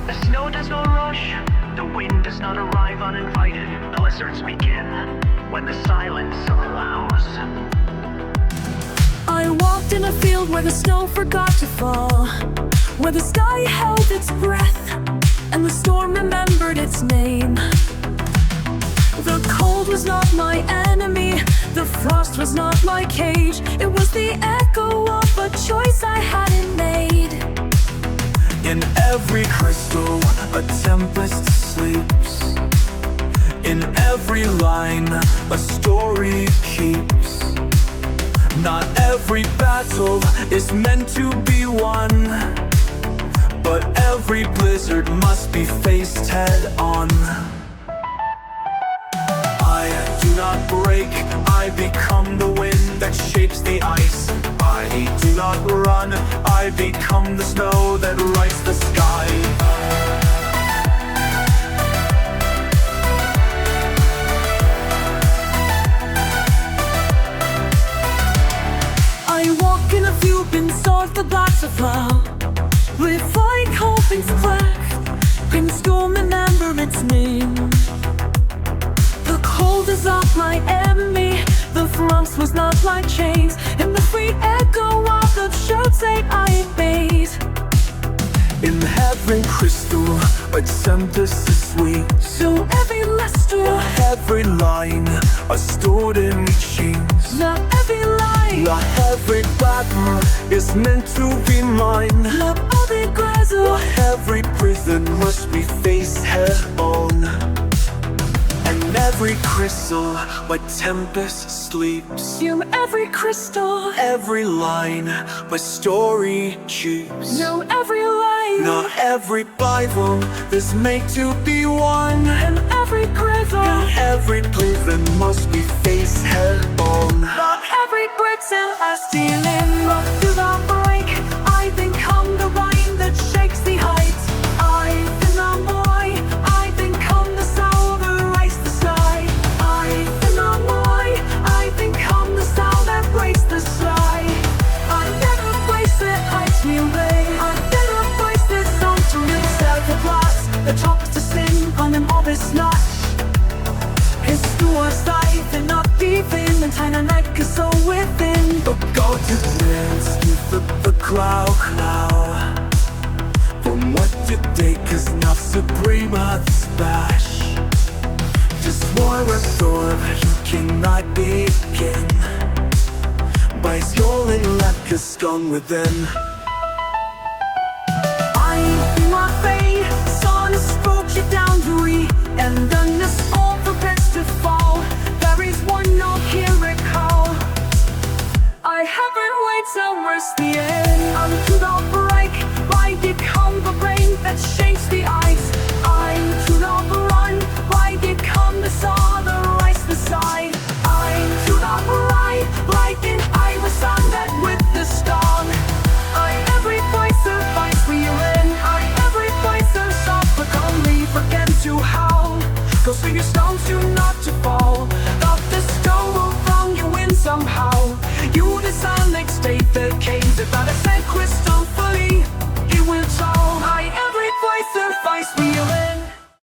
The snow does not rush, the wind does not arrive uninvited. Blizzards begin when the silence allows. I walked in a field where the snow forgot to fall, where the sky held its breath, and the storm remembered its name. The cold was not my enemy, the frost was not my cage. It was the echo of a choice I hadn't made. In every crystal, a tempest sleeps. In every line, a story keeps. Not every battle is meant to be won, but every blizzard must be faced head-on. I do not break, I become the wind that shapes the ice. I do not run, I become the snow that writes the sky. I walk in a field inside the blast of love, with like hoping's black, and storm remember its name. The cold is not my enemy, the frost was not my chains, and the free echo of the shouts that I made. In every crystal, a tempest is sweet. So every luster, Every line, a stored in chains. not every lie, Not every battle is meant to be mine. not every grazzle, Every prison must be faced head-on. And every crystal, my tempest sleeps. consume every crystal, Every line, my story keeps. know every lie, Not every Bible is made to be won. and every grazzle, Every prison must be faced head-on. not every bricks and I stealing. But to the break, I become the wine that shakes the heights. I am the boy, I become the soul that writes the sky. I am the boy, I become the soul that breaks the sky. I never place it, I feel it. I never place this song to myself at last. The top is to sing on an obvious notch. His was life and not even and tiny neck is so within. But go to dance with the cloud now. From what you take is not supreme at the splash. Just more absorb, you cannot begin. By scrolling like a skunk within. I feel my fate, sun has broke you down to me, and then this all prepares to fall. There is one note here recall. I haven't waited till we're the end. I'm to the break, why did